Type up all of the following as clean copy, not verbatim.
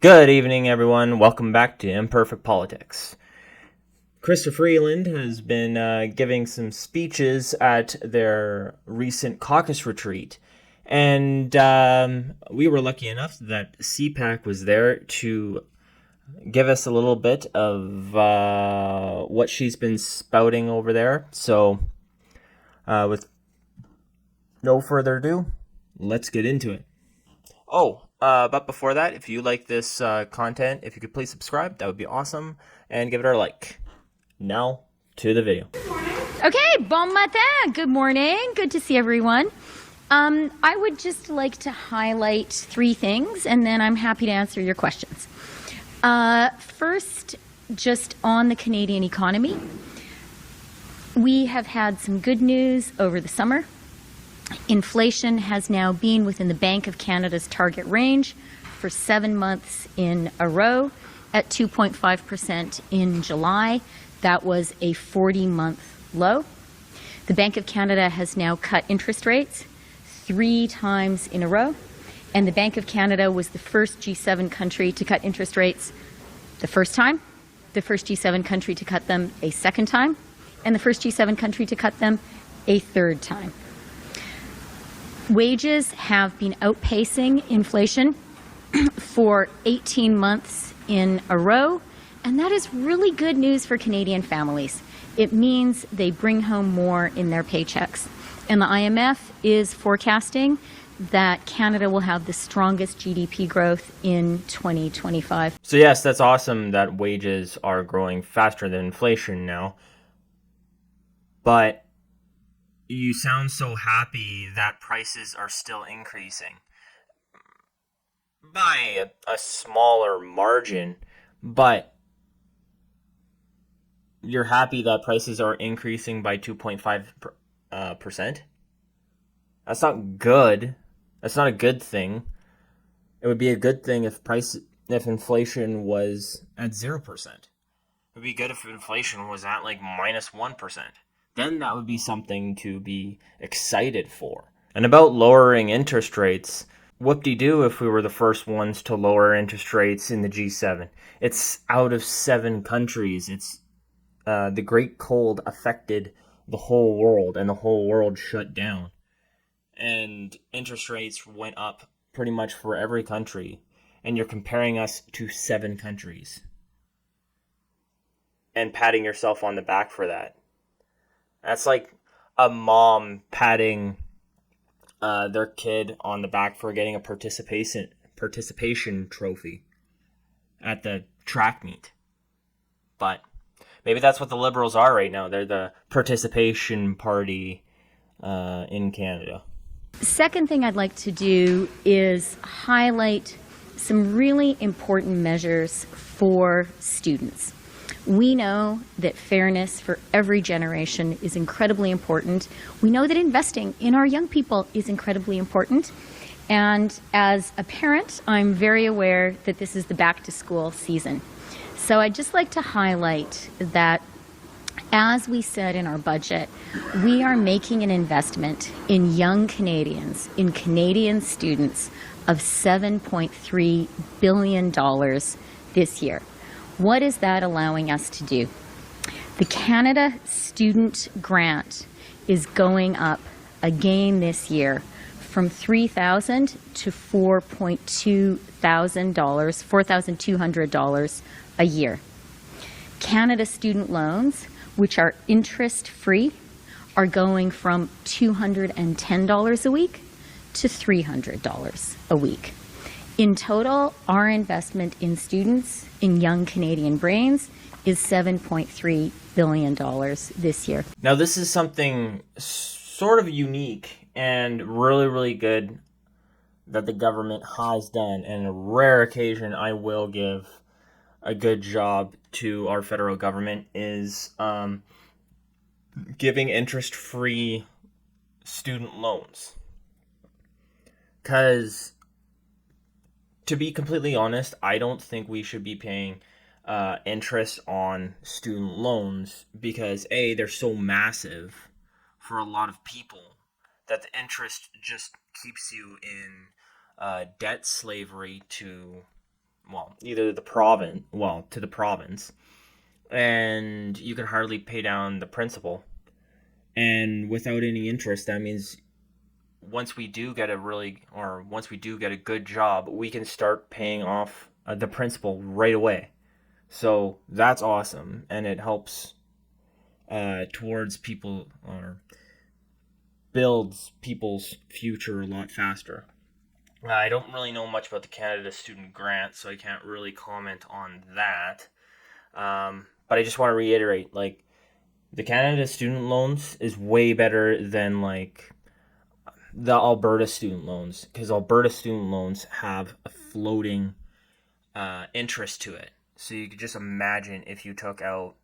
Good evening, everyone. Welcome back to Imperfect Politics. Chrystia Freeland has been giving some speeches at their recent caucus retreat. And we were lucky enough that CPAC was there to give us a little bit of what she's been spouting over there. So, with no further ado, let's get into it. But before that, if you like this content, if you could please subscribe, that would be awesome. And give it a like. Now, to the video. Okay, bon matin. Good morning. Good to see everyone. I would just like to highlight three things, and then I'm happy to answer your questions. First, just on the Canadian economy, we have had some good news over the summer. Inflation has now been within the Bank of Canada's target range for 7 months in a row at 2.5% in July. That was a 40-month low. The Bank of Canada has now cut interest rates 3 times in a row, and the Bank of Canada was the first G7 country to cut interest rates the first time, the first G7 country to cut them a second time, and the first G7 country to cut them a third time. Wages have been outpacing inflation for 18 months in a row, and that is really good news for Canadian families. It means they bring home more in their paychecks. And the IMF is forecasting that Canada will have the strongest GDP growth in 2025. So yes, that's awesome that wages are growing faster than inflation now. But you sound so happy that prices are still increasing by a smaller margin, but you're happy that prices are increasing by 2.5%? That's not good. That's not a good thing. It would be a good thing if inflation was at 0%. It would be good if inflation was at like minus 1%. Then that would be something to be excited for. And about lowering interest rates, whoop-de-doo if we were the first ones to lower interest rates in the G7. It's out of 7 countries. It's the Great Cold affected the whole world, and the whole world shut down. And interest rates went up pretty much for every country. And you're comparing us to 7 countries. And patting yourself on the back for that. That's like a mom patting their kid on the back for getting a participation trophy at the track meet. But maybe that's what the Liberals are right now. They're the participation party in Canada. Second thing I'd like to do is highlight some really important measures for students. We know that fairness for every generation is incredibly important. We know that investing in our young people is incredibly important. And as a parent, I'm very aware that this is the back-to-school season. So I'd just like to highlight that, as we said in our budget, we are making an investment in young Canadians, in Canadian students, of $7.3 billion this year. What is that allowing us to do? The Canada Student Grant is going up again this year from $3,000 to $4,200 a year. Canada student loans, which are interest-free, are going from $210 a week to $300 a week. In total, our investment in students, in young Canadian brains, is $7.3 billion this year. Now, this is something sort of unique and really, really good that the government has done. And a rare occasion I will give a good job to our federal government is giving interest-free student loans. Because, to be completely honest, I don't think we should be paying interest on student loans because, A, they're so massive for a lot of people that the interest just keeps you in debt slavery to either the province, to the province, and you can hardly pay down the principal. And without any interest, that means once we do get a good job, we can start paying off the principal right away. So that's awesome, and it helps towards people, or builds people's future a lot faster. I don't really know much about the Canada Student Grant, so I can't really comment on that. But I just want to reiterate, like, the Canada Student Loans is way better than, like, the Alberta student loans, because Alberta student loans have a floating interest to it. So you could just imagine if you took out,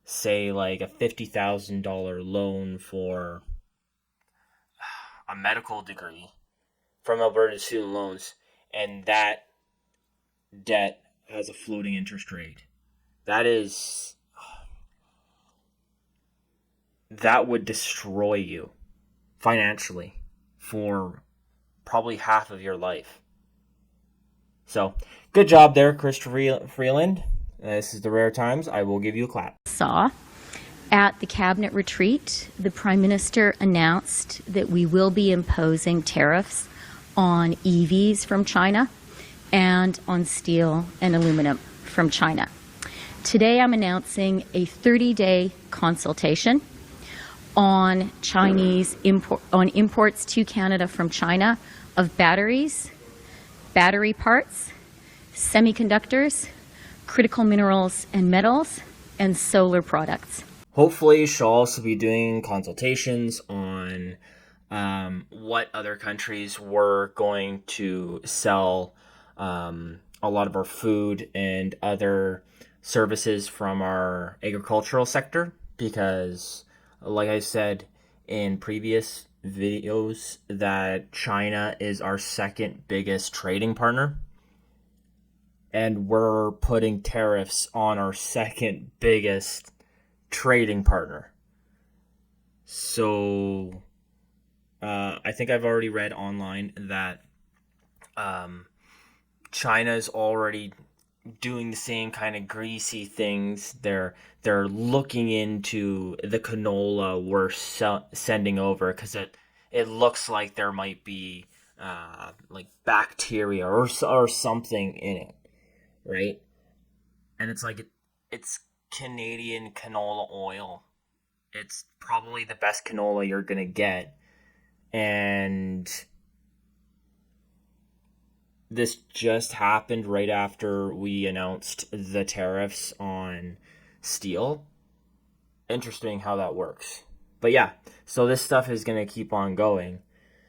say, like a $50,000 loan for a medical degree from Alberta student loans, and that debt has a floating interest rate. That would destroy you financially for probably half of your life. So, good job there, Chrystia Freeland. This is the rare times. I will give you a clap. Saw at the cabinet retreat, the Prime Minister announced that we will be imposing tariffs on EVs from China and on steel and aluminum from China. Today I'm announcing a 30-day consultation on imports to Canada from China of batteries, battery parts, semiconductors, critical minerals and metals, and solar products. Hopefully she'll also be doing consultations on what other countries were going to sell a lot of our food and other services from our agricultural sector, because like I said in previous videos, that China is our second biggest trading partner, and we're putting tariffs on our second biggest trading partner. So I think I've already read online that China's already doing the same kind of greasy things. They're looking into the canola we're sending over, because it looks like there might be like bacteria or something in it, right? And it's like it's Canadian canola oil. It's probably the best canola you're gonna get, and this just happened right after we announced the tariffs on steel. Interesting how that works. But yeah, so this stuff is going to keep on going.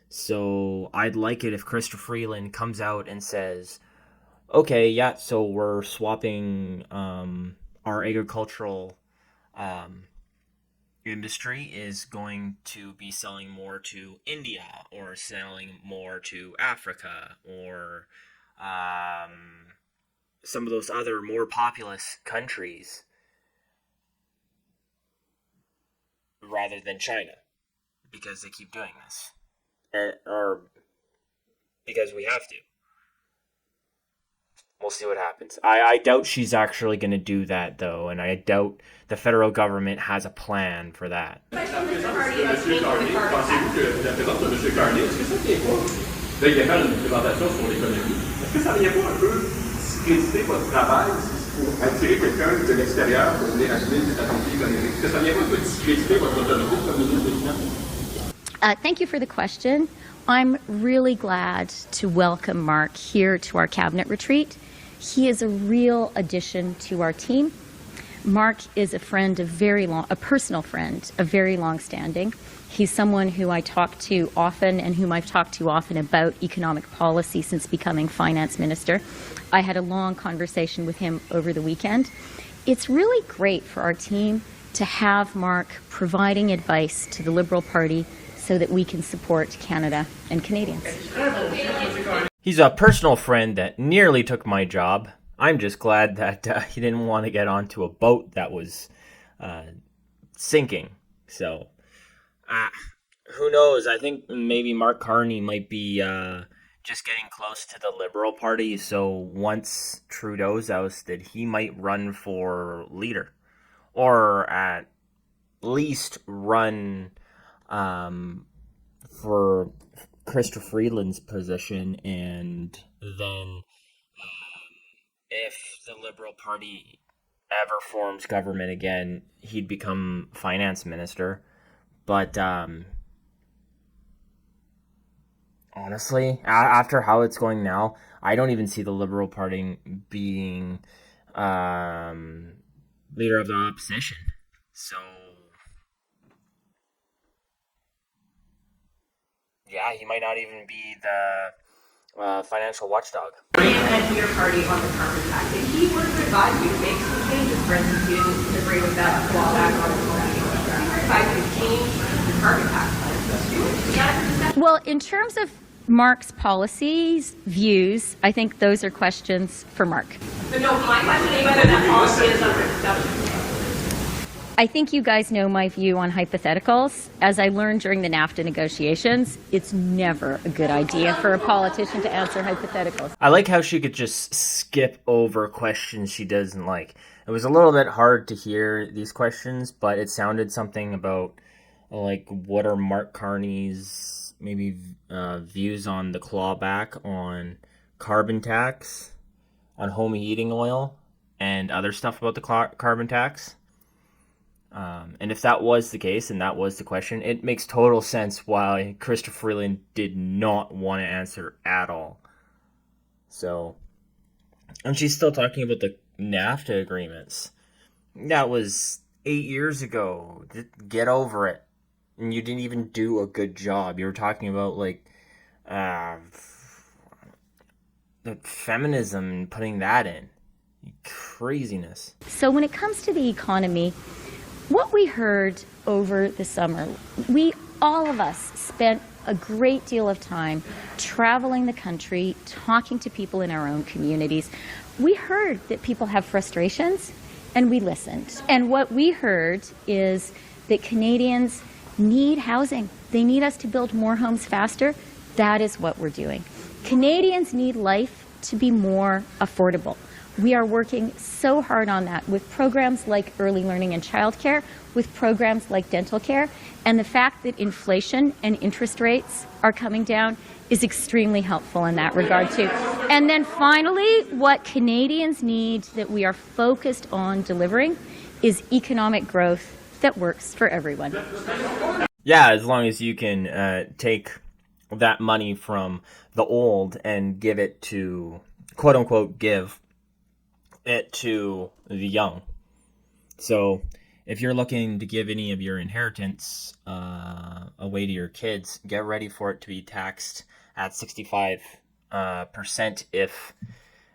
So I'd like it if Chrystia Freeland comes out and says, okay, yeah, so we're swapping our agricultural industry is going to be selling more to India, or selling more to Africa, or some of those other more populous countries, rather than China, because they keep doing this, or because we have to. We'll see what happens. I doubt she's actually going to do that, though, and I doubt the federal government has a plan for that. Monsieur Carney, pensez-vous que la présence de M. Carney, est-ce que ça vient pas? Là, il vient faire une présentation sur l'économie. Est-ce que ça vient pas un peu discréditer votre travail pour attirer quelqu'un de l'extérieur pour venir assumer cette activité économique? Est-ce que ça vient pas un peu discréditer votre autorité comme ministre des Finances? Thank you for the question. I'm really glad to welcome Mark here to our cabinet retreat. He is a real addition to our team. Mark is a friend a personal friend of very long standing. He's someone who I talk to often, and whom I've talked to often about economic policy since becoming finance minister. I had a long conversation with him over the weekend. It's really great for our team to have Mark providing advice to the Liberal Party so that we can support Canada and Canadians. He's a personal friend that nearly took my job. I'm just glad that he didn't want to get onto a boat that was sinking. So, who knows? I think maybe Mark Carney might be just getting close to the Liberal Party. So once Trudeau's ousted, he might run for leader, or at least run for Chrystia Freeland's position, and then if the Liberal Party ever forms government again, he'd become finance minister. But honestly, after how it's going now, I don't even see the Liberal Party being leader of the opposition. So yeah, he might not even be the financial watchdog. And your party on the carbon tax. If he were to advise you to make some changes, for instance, you didn't agree with that clawback on the advise you to change the carbon tax. Well, in terms of Mark's policies, views, I think those are questions for Mark. But no, my question is whether that policy is under discussion. I think you guys know my view on hypotheticals. As I learned during the NAFTA negotiations, it's never a good idea for a politician to answer hypotheticals. I like how she could just skip over questions she doesn't like. It was a little bit hard to hear these questions, but it sounded something about, like, what are Mark Carney's maybe views on the clawback on carbon tax, on home heating oil, and other stuff about the carbon tax. And if that was the case, and that was the question, it makes total sense why Chrystia Freeland did not want to answer at all. So, and she's still talking about the NAFTA agreements. That was 8 years ago. Just get over it. And you didn't even do a good job. You were talking about, like, the feminism and putting that in. Craziness. So when it comes to the economy, what we heard over the summer, all of us spent a great deal of time traveling the country, talking to people in our own communities. We heard that people have frustrations, and we listened. And what we heard is that Canadians need housing. They need us to build more homes faster. That is what we're doing. Canadians need life to be more affordable. We are working so hard on that with programs like early learning and childcare, with programs like dental care, and the fact that inflation and interest rates are coming down is extremely helpful in that regard too. And then finally, what Canadians need that we are focused on delivering is economic growth that works for everyone. Yeah, as long as you can take that money from the old and give it to, quote unquote, give it to the young. So if you're looking to give any of your inheritance away to your kids, get ready for it to be taxed at 65% if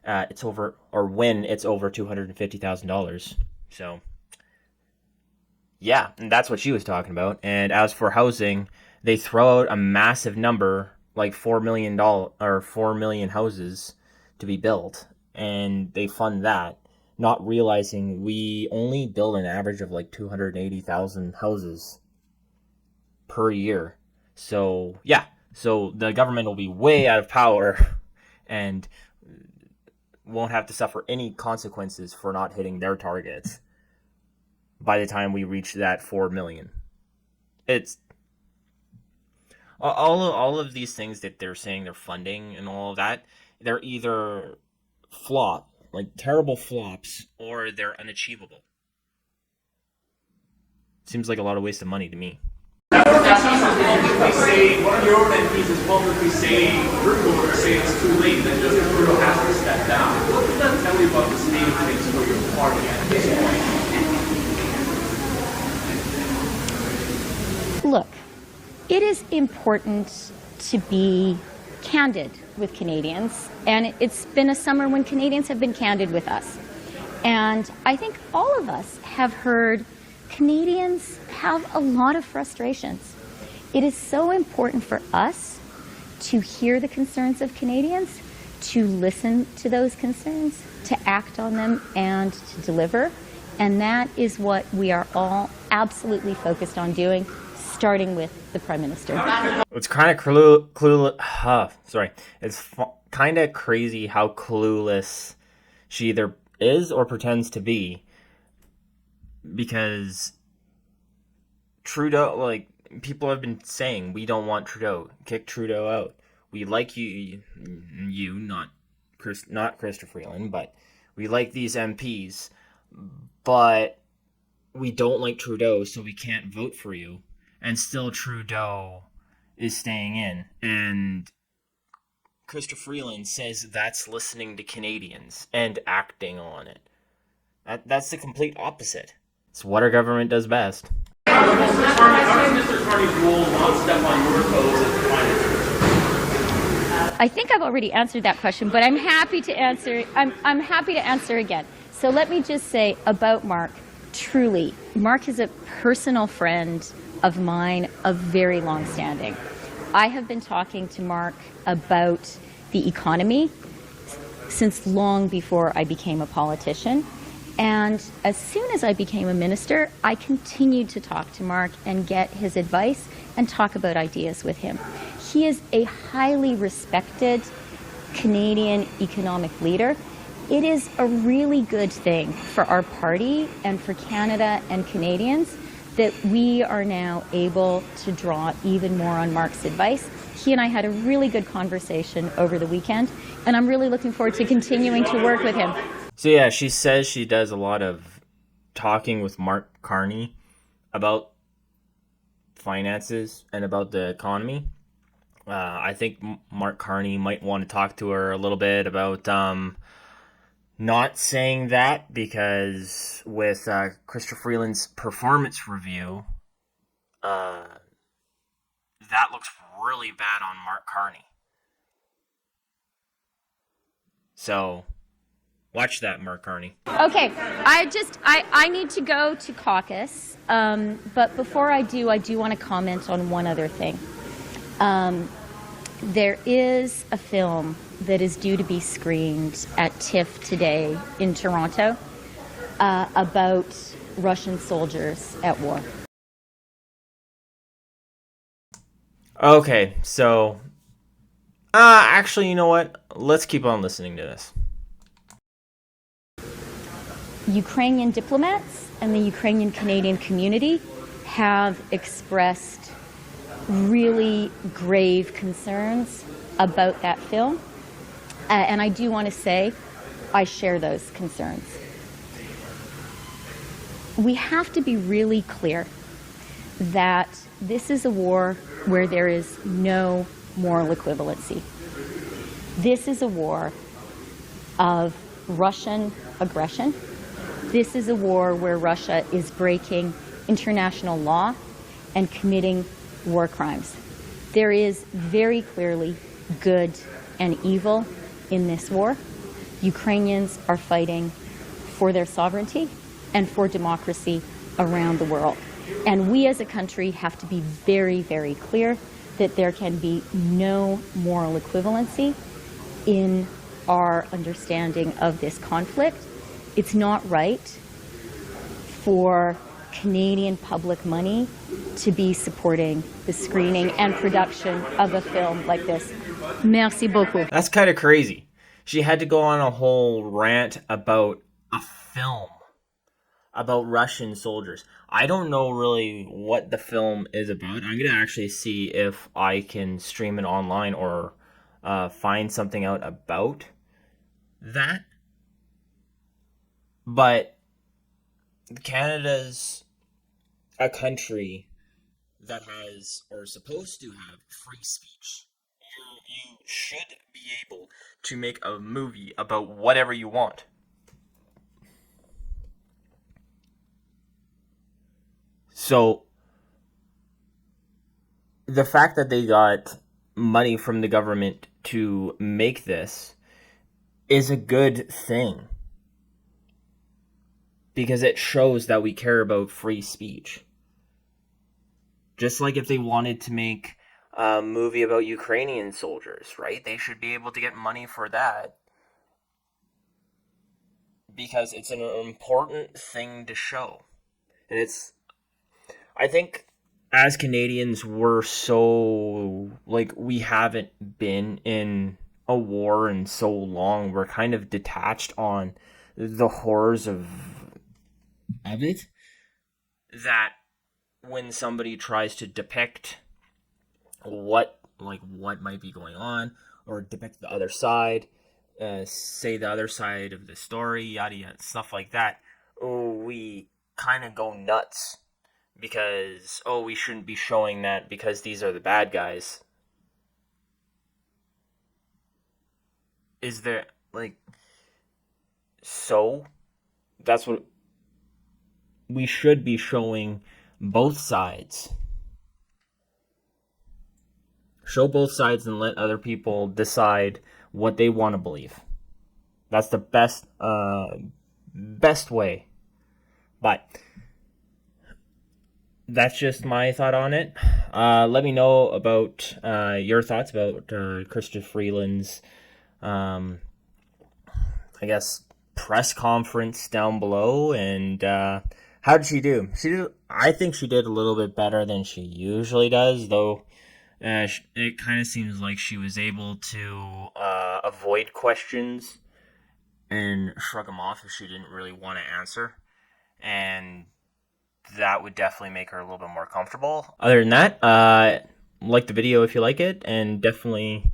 it's over, or when it's over $250,000. So yeah, and that's what she was talking about. And as for housing, they throw out a massive number, like $4 million houses to be built, and they fund that, not realizing we only build an average of like 280,000 houses per year. So yeah, so the government will be way out of power and won't have to suffer any consequences for not hitting their targets by the time we reach that 4 million. It's all of these things that they're saying they're funding and all of that, they're either flop, like terrible flops, or they're unachievable. Seems like a lot of waste of money to me. One of your MPs is publicly saying, we're saying it's too late, that Justin Trudeau has to step down. What does that tell you about the state of things for your party at this point? Look, it is important to be candid with Canadians, and it's been a summer when Canadians have been candid with us. And I think all of us have heard Canadians have a lot of frustrations. It is so important for us to hear the concerns of Canadians, to listen to those concerns, to act on them, and to deliver. And that is what we are all absolutely focused on doing. starting with the Prime Minister. It's kind of clueless. Sorry. It's kind of crazy how clueless she either is or pretends to be. Because Trudeau, like, people have been saying, we don't want Trudeau. Kick Trudeau out. We like you, not Chrystia Freeland, but we like these MPs, but we don't like Trudeau, so we can't vote for you. And still Trudeau is staying in. And Chrystia Freeland says that's listening to Canadians and acting on it. That's the complete opposite. It's what our government does best. How does Mr. Carney's rule not step on your toes as the Prime Minister? I think I've already answered that question, but I'm happy to answer. I'm happy to answer again. So let me just say about Mark. Truly, Mark is a personal friend of mine of very long standing. I have been talking to Mark about the economy since long before I became a politician. And as soon as I became a minister, I continued to talk to Mark and get his advice and talk about ideas with him. He is a highly respected Canadian economic leader. It is a really good thing for our party and for Canada and Canadians that we are now able to draw even more on Mark's advice. He and I had a really good conversation over the weekend, and I'm really looking forward to continuing to work with him. So yeah, she says she does a lot of talking with Mark Carney about finances and about the economy. I think Mark Carney might want to talk to her a little bit about not saying that, because with Chrystia Freeland's performance review, that looks really bad on Mark Carney. So watch that, Mark Carney. Okay, I need to go to caucus, but before I do want to comment on one other thing. There is a film that is due to be screened at TIFF today in Toronto about Russian soldiers at war. Okay, so actually, you know what? Let's keep on listening to this. Ukrainian diplomats and the Ukrainian Canadian community have expressed really grave concerns about that film. And I do want to say I share those concerns. We have to be really clear that this is a war where there is no moral equivalency. This is a war of Russian aggression. This is a war where Russia is breaking international law and committing war crimes. There is very clearly good and evil in this war. Ukrainians are fighting for their sovereignty and for democracy around the world. And we as a country have to be very, very clear that there can be no moral equivalency in our understanding of this conflict. It's not right for Canadian public money to be supporting the screening and production of a film like this. Merci beaucoup. That's kind of crazy. She had to go on a whole rant about a film about Russian soldiers. I don't know really what the film is about. I'm going to actually see if I can stream it online or find something out about that. But Canada's a country that has, or is supposed to have, free speech. You should be able to make a movie about whatever you want. So, the fact that they got money from the government to make this is a good thing. Because it shows that we care about free speech. Just like if they wanted to make a movie about Ukrainian soldiers, right? They should be able to get money for that. Because it's an important thing to show. And I think as Canadians, we're so, like, we haven't been in a war in so long. We're kind of detached on the horrors of it, that when somebody tries to depict what might be going on, or depict the other side, say the other side of the story, yada yada, stuff like that, we kind of go nuts because, we shouldn't be showing that because these are the bad guys. Is there, like, so that's what we should be showing, both sides. Show both sides and let other people decide what they want to believe. That's the best way. But that's just my thought on it. Let me know about your thoughts about Chrystia Freeland's, I guess, press conference down below. And how did she do? I think she did a little bit better than she usually does, though. It kind of seems like she was able to avoid questions and shrug them off if she didn't really want to answer. And that would definitely make her a little bit more comfortable. Other than that, like the video if you like it, and definitely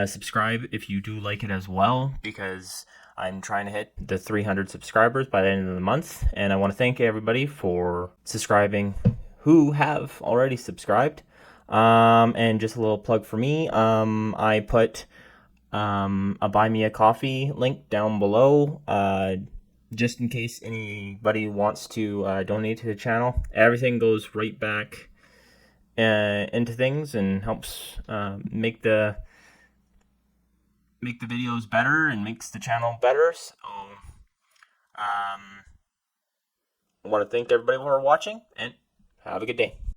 subscribe if you do like it as well, because I'm trying to hit the 300 subscribers by the end of the month, and I want to thank everybody for subscribing who have already subscribed. And just a little plug for me, I put a Buy Me a Coffee link down below, just in case anybody wants to donate to the channel. Everything goes right back into things and helps make the videos better and makes the channel better. So I want to thank everybody for watching, and have a good day.